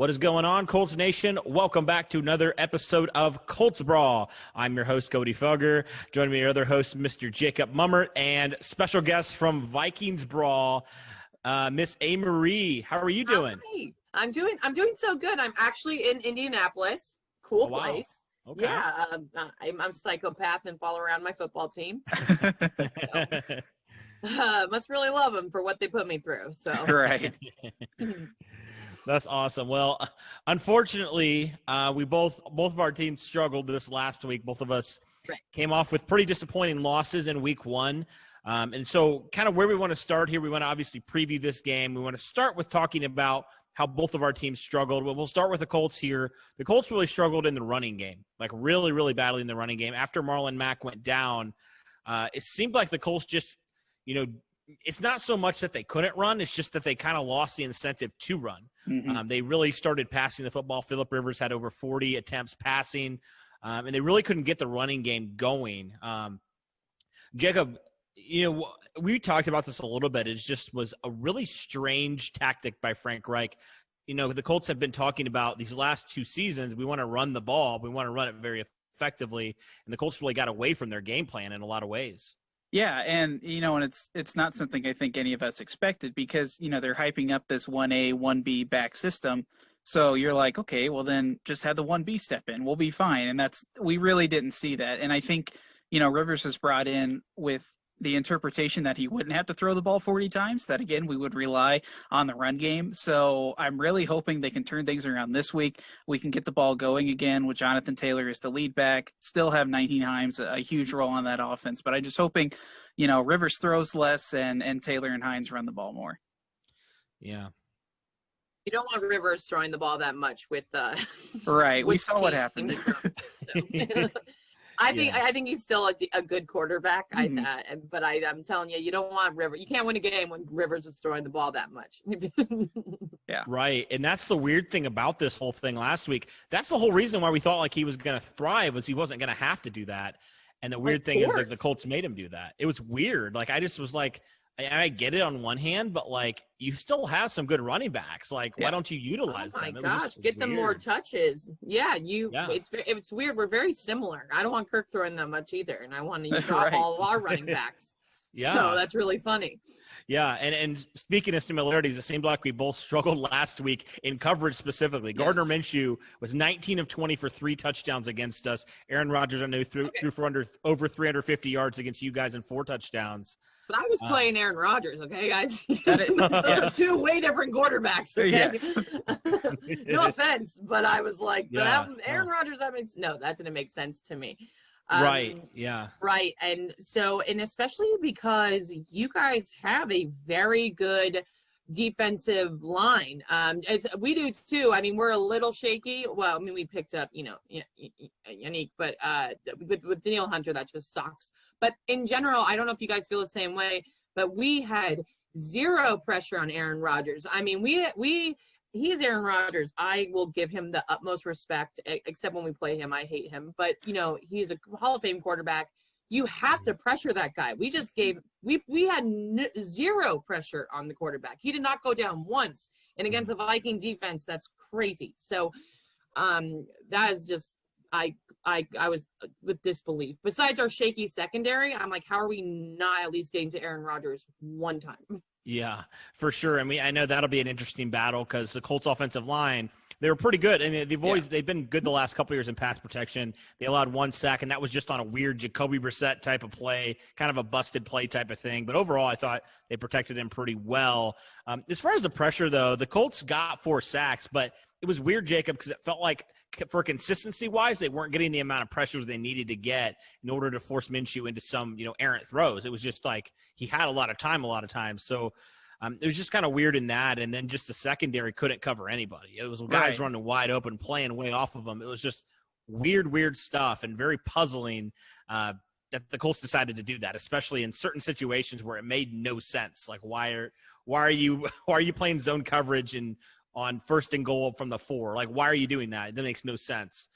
What is going on, Colts Nation? Welcome back to another episode of Colts Brawl. I'm your host, Cody Felger. Joining me, your other host, Mr. Jacob Mummert, and special guest from Vikings Brawl, Miss A. Marie. How are you doing? Hi. I'm doing so good. I'm actually in Indianapolis. Cool place. Okay. Yeah, I'm a psychopath and follow around my football team. Must really love them for what they put me through. So Right. That's awesome. Well, unfortunately, we both of our teams struggled this last week. Both of us came off with pretty disappointing losses in week one. And so kind of where we want to start here, we want to obviously preview this game. We want to start with talking about how both of our teams struggled. Well, we'll start with the Colts here. The Colts really struggled in the running game, like really, really badly in the running game. After Marlon Mack went down, it seemed like the Colts just, it's not so much that they couldn't run. It's just that they kind of lost the incentive to run. Mm-hmm. They really started passing the football. Phillip Rivers had over 40 attempts passing, and they really couldn't get the running game going. Jacob, we talked about this a little bit. It just was a really strange tactic by Frank Reich. The Colts have been talking about these last two seasons. We want to run the ball. We want to run it very effectively, and the Colts really got away from their game plan in a lot of ways. Yeah, and and it's not something I think any of us expected because they're hyping up this 1A 1B back system. So you're like, okay, well then just have the 1B step in. We'll be fine. And we really didn't see that. And I think Rivers was brought in with the interpretation that he wouldn't have to throw the ball 40 times, that again we would rely on the run game. So I'm really hoping they can turn things around this week. We can get the ball going again with Jonathan Taylor as the lead back, still have 19 Himes, a huge role on that offense. But I'm just hoping, Rivers throws less and Taylor and Hines run the ball more. Yeah. you don't want Rivers throwing the ball that much with right. We saw what happened. I think he's still a good quarterback. Mm-hmm. But I'm telling you, you don't want Rivers. You can't win a game when Rivers is throwing the ball that much. Yeah. Right. And that's the weird thing about this whole thing last week. That's the whole reason why we thought like he was going to thrive was he wasn't going to have to do that. And the weird thing is like the Colts made him do that. It was weird. Like I just was like, I get it on one hand, but like you still have some good running backs. Like, why don't you utilize them? Oh my gosh, get them more touches. Yeah, it's weird. We're very similar. I don't want Kirk throwing that much either, and I want to use all of our running backs. Yeah, so that's really funny. Yeah, and speaking of similarities, it seemed like we both struggled last week in coverage specifically. Yes. Gardner Minshew was 19 of 20 for 3 touchdowns against us. Aaron Rodgers, I know, threw for over 350 yards against you guys and 4 touchdowns. But I was playing Aaron Rodgers, okay, guys? Those 2 way different quarterbacks, okay? Yes. No offense, but I was like, Aaron Rodgers, that didn't make sense to me. Right, yeah. Right, and especially because you guys have a very good defensive line. As we do too. I mean, we're a little shaky. Well, I mean, we picked up, Yannick, but with Daniel Hunter, that just sucks. But in general, I don't know if you guys feel the same way, but we had 0 pressure on Aaron Rodgers. I mean, he's Aaron Rodgers. I will give him the utmost respect, except when we play him. I hate him. But, he's a Hall of Fame quarterback. You have to pressure that guy. We just we had 0 pressure on the quarterback. He did not go down once. And against the Viking defense, that's crazy. So that is just, I was with disbelief. Besides our shaky secondary, I'm like, how are we not at least getting to Aaron Rodgers one time? Yeah, for sure. I mean, I know that'll be an interesting battle because the Colts offensive line, they were pretty good. I mean, they've been good the last couple of years in pass protection. They allowed 1 sack, and that was just on a weird Jacoby Brissett type of play, kind of a busted play type of thing. But overall, I thought they protected him pretty well. As far as the pressure, though, the Colts got 4 sacks, but it was weird, Jacob, because it felt like for consistency-wise, they weren't getting the amount of pressures they needed to get in order to force Minshew into some, errant throws. It was just like he had a lot of time a lot of times. So it was just kind of weird in that. And then just the secondary couldn't cover anybody. It was guys running wide open, playing way off of them. It was just weird stuff and very puzzling that the Colts decided to do that, especially in certain situations where it made no sense. Like why are you playing zone coverage and on 1st and goal from the 4? Like, why are you doing that? That makes no sense.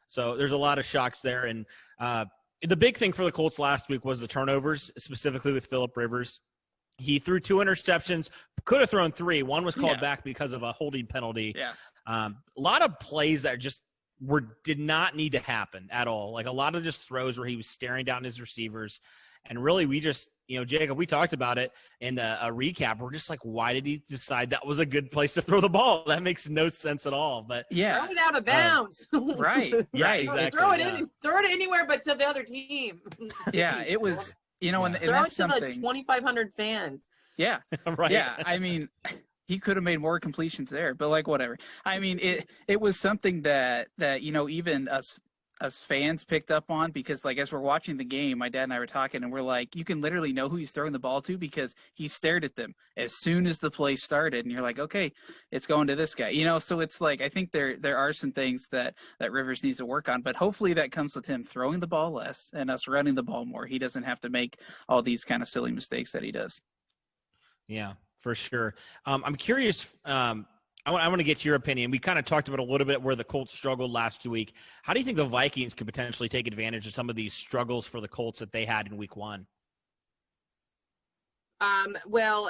So there's a lot of shocks there. And the big thing for the Colts last week was the turnovers, specifically with Phillip Rivers. He threw 2 interceptions, could have thrown 3. One was called back because of a holding penalty. Yeah. A lot of plays that just did not need to happen at all. Like a lot of just throws where he was staring down his receivers. And really, we just, Jacob, we talked about it in a recap. We're just like, why did he decide that was a good place to throw the ball? That makes no sense at all. But throw it out of bounds. Right. Yeah, exactly. Throw it anywhere but to the other team. Yeah, it was, and throw that's it to something. the 2,500 fans. Yeah. Right. Yeah. I mean, he could have made more completions there, but like whatever. I mean, it was something that even us fans picked up on, because like as we're watching the game, my dad and I were talking, and we're like, you can literally know who he's throwing the ball to because he stared at them as soon as the play started, and you're like, okay, it's going to this guy. So it's like, I think there are some things that Rivers needs to work on, but hopefully that comes with him throwing the ball less and us running the ball more. He doesn't have to make all these kind of silly mistakes that he does. Yeah, for sure. I'm curious. I want to get your opinion. We kind of talked about a little bit where the Colts struggled last week. How do you think the Vikings could potentially take advantage of some of these struggles for the Colts that they had in week 1? Well,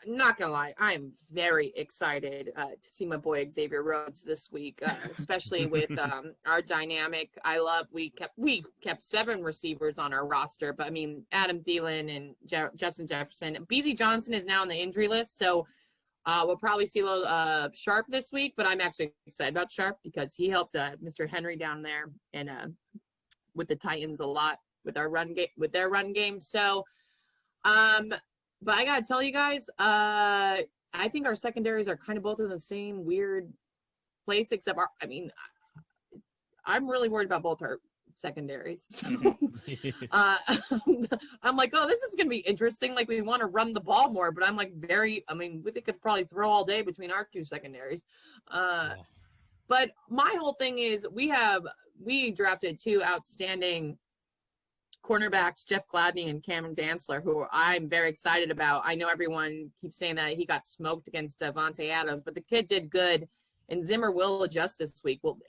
not gonna lie, I'm very excited to see my boy Xavier Rhodes this week, especially with our dynamic. We kept 7 receivers on our roster, but I mean Adam Thielen and Justin Jefferson. BZ Johnson is now on the injury list, so we'll probably see a little Sharp this week. But I'm actually excited about Sharp because he helped Mr. Henry down there and with the Titans a lot with their run game. So. But I gotta tell you guys, I think our secondaries are kind of both in the same weird place, except I'm really worried about both our secondaries. So, I'm like, oh, this is gonna be interesting. Like, we want to run the ball more, but I'm like we could probably throw all day between our 2 secondaries. But my whole thing is we drafted 2 outstanding cornerbacks, Jeff Gladney and Cameron Dantzler, who I'm very excited about. I know everyone keeps saying that he got smoked against Devontae Adams, but the kid did good, and Zimmer will adjust this week. Well,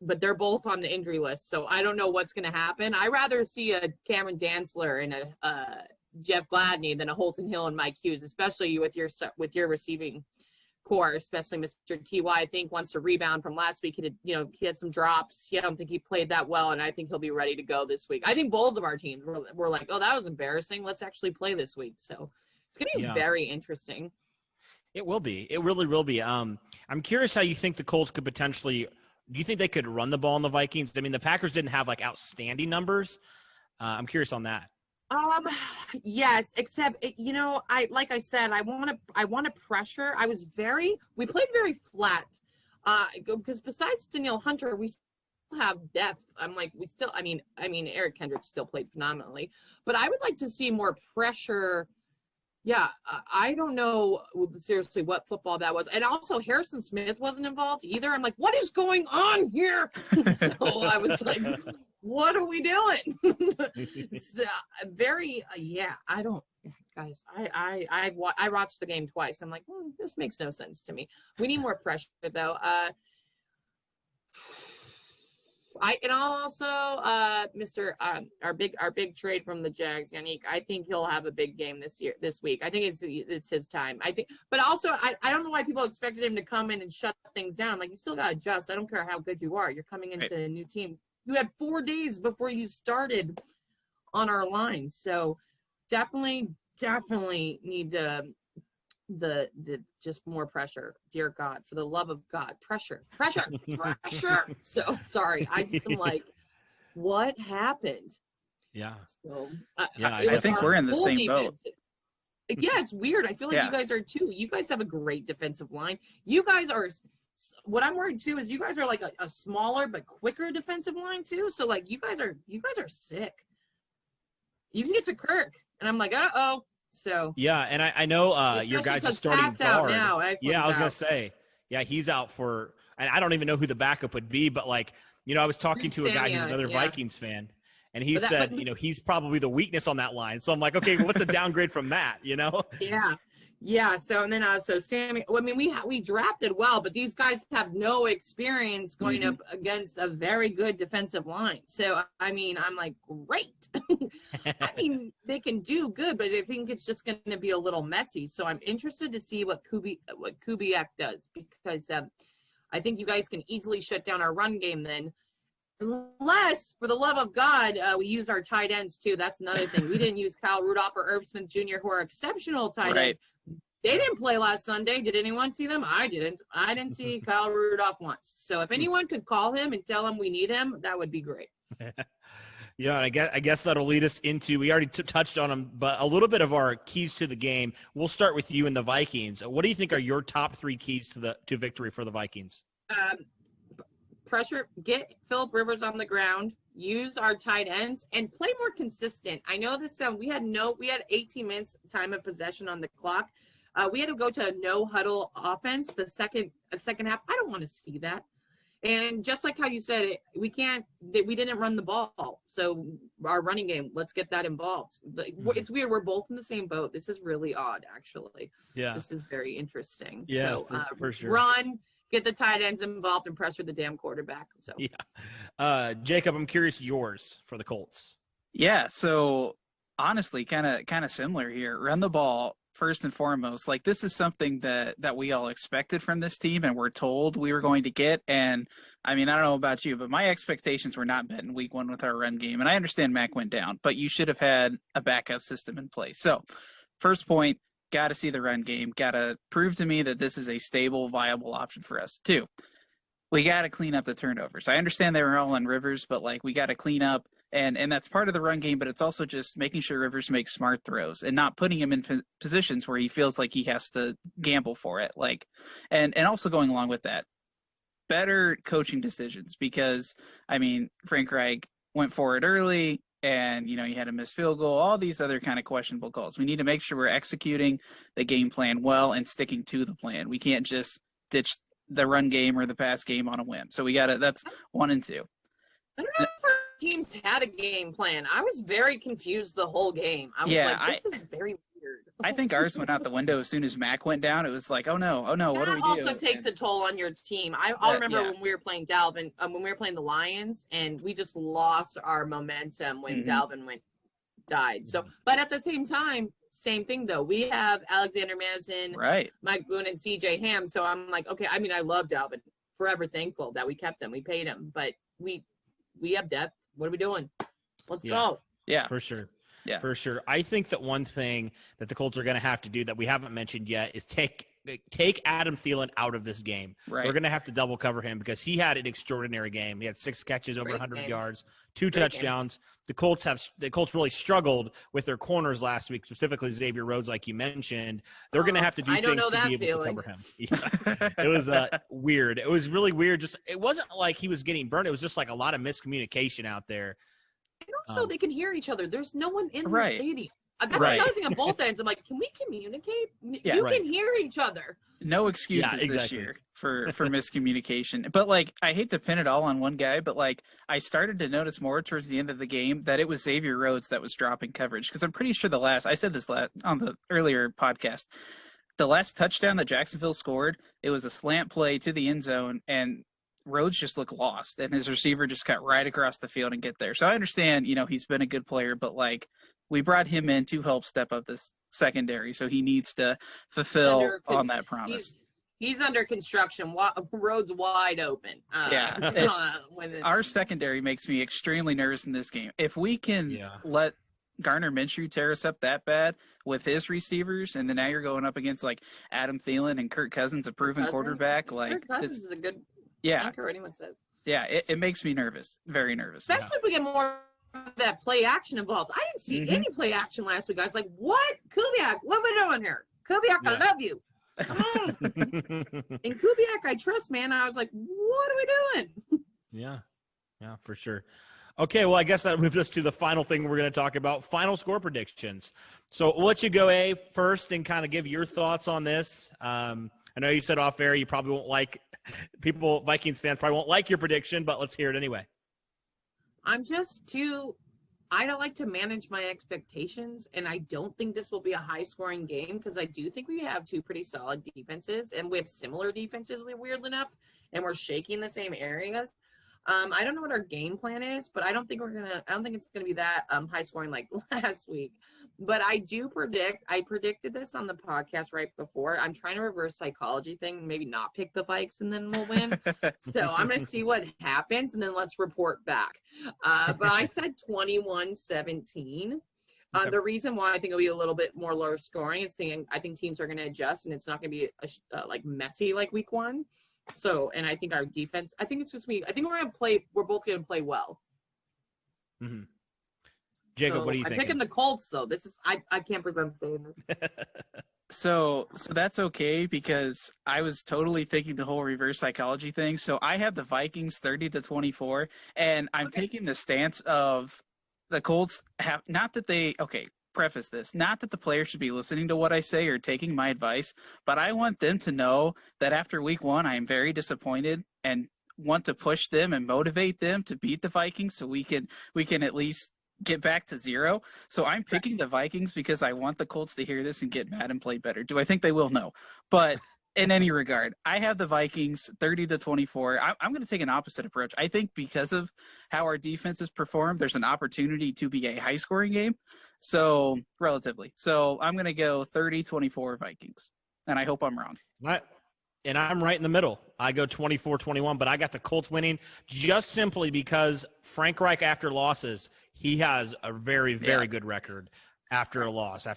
but they're both on the injury list, so I don't know what's going to happen. I'd rather see a Cameron Dantzler and a Jeff Gladney than a Holton Hill and Mike Hughes, especially with your receiving core, especially Mr. T.Y. I think wants to rebound from last week. He had some drops. I don't think he played that well, and I think he'll be ready to go this week. I think both of our teams were like, oh, that was embarrassing. Let's actually play this week. So it's going to be very interesting. It will be. It really will be. I'm curious how you think the Colts could potentially – do you think they could run the ball on the Vikings? I mean, the Packers didn't have, like, outstanding numbers. I'm curious on that. Yes, except like I said, I want to pressure. We played very flat. Because besides Danielle Hunter, we still have depth. Eric Kendrick still played phenomenally, but I would like to see more pressure. Yeah, I don't know seriously what football that was. And also Harrison Smith wasn't involved either. I'm like, what is going on here? So I was like, what are we doing? So, I don't, guys, I watched the game twice. I'm like, this makes no sense to me. We need more pressure though. Our big trade from the Jags, Yannick, I think he'll have a big game this week. I think it's his time. I think, but also I don't know why people expected him to come in and shut things down. I'm like, you still got to adjust. I don't care how good you are. You're coming into a new team. You had 4 days before you started on our line. So definitely need the just more pressure. Dear God, for the love of God, pressure. So sorry, I just am like, what happened? Yeah. So I think we're in the same boat. Yeah, it's weird. I feel like you guys are too. You guys have a great defensive line. You guys are. What I'm worried too is you guys are like a smaller but quicker defensive line too. So like you guys are sick. You can get to Kirk, and I'm like, uh-oh. So yeah, and I know your guys are starting guard. Now. I was gonna say, he's out for, and I don't even know who the backup would be, but like, I was talking to a guy who's another Vikings fan, and he said, he's probably the weakness on that line. So I'm like, okay, what's a downgrade from that? Yeah. Yeah. So and then so Sammy. I mean, we drafted well, but these guys have no experience going up against a very good defensive line. So I mean, I'm like, great. I mean, they can do good, but I think it's just going to be a little messy. So I'm interested to see what Kubiak does, because I think you guys can easily shut down our run game then. Unless, for the love of God, we use our tight ends too. That's another thing. We didn't use Kyle Rudolph or Irv Smith Jr., who are exceptional tight ends. They didn't play last Sunday. Did anyone see them? I didn't. I didn't see Kyle Rudolph once. So if anyone could call him and tell him we need him, that would be great. Yeah, and I guess that'll lead us into, we already touched on them, but a little bit of our keys to the game. We'll start with you and the Vikings. What do you think are your top 3 keys to victory for the Vikings? Pressure, get Phillip Rivers on the ground, use our tight ends, and play more consistent. I know this we had 18 minutes time of possession on the clock. We had to go to a no huddle offense the second half. I don't want to see that. And just like how you said, we didn't run the ball. So our running game, let's get that involved. It's weird. We're both in the same boat. This is really odd, actually. Yeah. This is very interesting. Yeah, so, for sure. Run, get the tight ends involved, and pressure the damn quarterback. So yeah. Jacob, I'm curious yours for the Colts. Yeah. So honestly, kind of similar here. Run the ball first and foremost. Like, this is something that we all expected from this team and we're told we were going to get. And I mean, I don't know about you, but my expectations were not met in week 1 with our run game. And I understand Mac went down, but you should have had a backup system in place. So first point, got to see the run game, got to prove to me that this is a stable, viable option for us. 2, we got to clean up the turnovers. I understand they were all on Rivers, but like, we got to clean up. And that's part of the run game, but it's also just making sure Rivers makes smart throws and not putting him in positions where he feels like he has to gamble for it. Like, and also going along with that, better coaching decisions, because I mean, Frank Reich went for it early and, you had a missed field goal, all these other kind of questionable calls. We need to make sure we're executing the game plan well and sticking to the plan. We can't just ditch the run game or the pass game on a whim. So that's 1 and 2. I don't know if our teams had a game plan. I was very confused the whole game. I was like, this is very weird. I think ours went out the window as soon as Mac went down. It was like, oh no, what do we do? That also takes a toll on your team. I'll remember when we were playing Dalvin, when we were playing the Lions, and we just lost our momentum when Dalvin died. So, but at the same time, same thing though. We have Alexander Madison, right, Mike Boone, and CJ Ham. So I'm like, okay. I mean, I love Dalvin. Forever thankful that we kept him. We paid him, but we have depth. What are we doing? Let's go. Yeah, for sure. Yeah, for sure. I think that one thing that the Colts are going to have to do that we haven't mentioned yet is take Adam Thielen out of this game. Right. We're going to have to double cover him because he had an extraordinary game. He had 6 catches, over 100 yards, 2 touchdowns. The Colts really struggled with their corners last week, specifically Xavier Rhodes, like you mentioned. They're going to have to do things to be able to cover him. Yeah. It was weird. It was really weird. It wasn't like he was getting burned. It was just like a lot of miscommunication out there. And also, they can hear each other. There's no one in the stadium. That's Right. another thing on both ends. I'm like, can we communicate? Yeah, you right. can hear each other. No excuses this exactly. year for miscommunication. But like, I hate to pin it all on one guy, but like, I started to notice more towards the end of the game that it was Xavier Rhodes that was dropping coverage, because I'm pretty sure I said this on the earlier podcast, the last touchdown that Jacksonville scored, it was a slant play to the end zone, and Rhodes just looked lost, and his receiver just cut right across the field and get there. So I understand, he's been a good player, but like, we brought him in to help step up this secondary, so he needs to fulfill on that promise. He's under construction. Road's wide open. Our secondary makes me extremely nervous in this game. If we can let Gardner Minshew tear us up that bad with his receivers, and then now you're going up against like Adam Thielen and Kirk Cousins, a proven quarterback. Like, Kirk Cousins is a good. Yeah. I don't care what anyone says. Yeah, it makes me nervous. Very nervous. Especially if we get more of that play action involved. I didn't see any play action last week. I was like, what? Kubiak, what are we doing here? Kubiak, I love you. Come on. And Kubiak, I trust, man. I was like, what are we doing? Yeah, for sure. Okay, well, I guess that moves us to the final thing we're going to talk about, final score predictions. So we'll let you go, A, first and kind of give your thoughts on this. I know you said off air you probably won't like – Vikings fans probably won't like your prediction, but let's hear it anyway. I'm just too I don't like to manage my expectations, and I don't think this will be a high-scoring game because I do think we have two pretty solid defenses, and we have similar defenses, weirdly enough, and we're shaking the same areas. I don't know what our game plan is, but I don't think it's gonna be that high scoring like last week. But I predicted this on the podcast right before. I'm trying to reverse psychology thing, maybe not pick the Vikes and then we'll win. So I'm gonna see what happens and then let's report back. But I said 21-17. Okay. The reason why I think it'll be a little bit more lower scoring is I think teams are going to adjust and it's not going to be like messy like week one. So, and I think our defense, I think we're both going to play well. Mm-hmm. Jacob, what do you think? I'm picking the Colts though. I can't believe I'm saying this. So that's okay because I was totally thinking the whole reverse psychology thing. So I had the Vikings 30-24, and I'm taking the stance of the Colts have preface this, not that the players should be listening to what I say or taking my advice, but I want them to know that after week one, I am very disappointed and want to push them and motivate them to beat the Vikings so we can at least get back to 0. So I'm picking the Vikings because I want the Colts to hear this and get mad and play better. Do I think they will? No. But in any regard, I have the Vikings 30-24. I'm going to take an opposite approach. I think because of how our defenses perform, there's an opportunity to be a high-scoring game. So, relatively. So, I'm going to go 30-24 Vikings. And I hope I'm wrong. And I'm right in the middle. I go 24-21, but I got the Colts winning just simply because Frank Reich, after losses, he has a very, very good record after a loss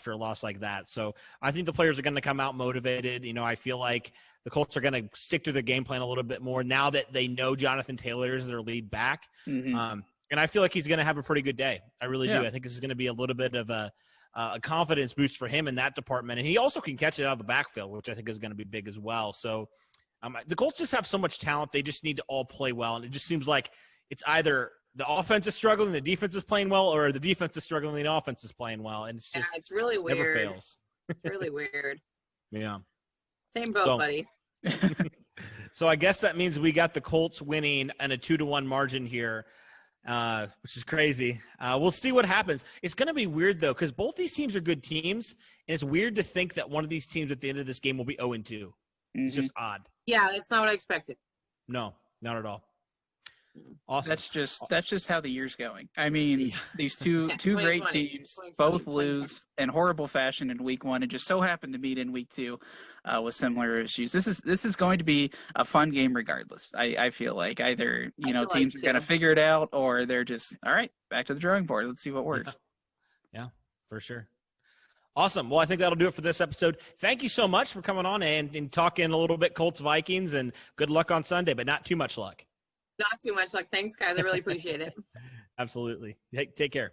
like that. So I think the players are going to come out motivated. You know, I feel like the Colts are going to stick to their game plan a little bit more now that they know Jonathan Taylor is their lead back. Mm-hmm. And I feel like he's going to have a pretty good day. I really do. I think this is going to be a little bit of a confidence boost for him in that department. And he also can catch it out of the backfield, which I think is going to be big as well. So the Colts just have so much talent. They just need to all play well. And it just seems like it's either the offense is struggling, the defense is playing well, or the defense is struggling, the offense is playing well. And it's just it's really weird. Never fails. Really weird. Yeah. Same boat, buddy. So I guess that means we got the Colts winning and a 2-1 margin here. Which is crazy. We'll see what happens. It's going to be weird, though, because both these teams are good teams, and it's weird to think that one of these teams at the end of this game will be 0-2. Mm-hmm. It's just odd. Yeah, that's not what I expected. No, not at all. Awesome. That's just how the year's going. I mean, these two great teams both lose in horrible fashion in week one and just so happen to meet in week two with similar issues. This is going to be a fun game regardless. I feel like either teams are going to figure it out or they're just all right, back to the drawing board. Let's see what works. Yeah, for sure. Awesome. Well, I think that'll do it for this episode. Thank you so much for coming on and talking a little bit Colts Vikings, and good luck on Sunday, but not too much luck. Not too much luck. Thanks, guys. I really appreciate it. Absolutely. Take care.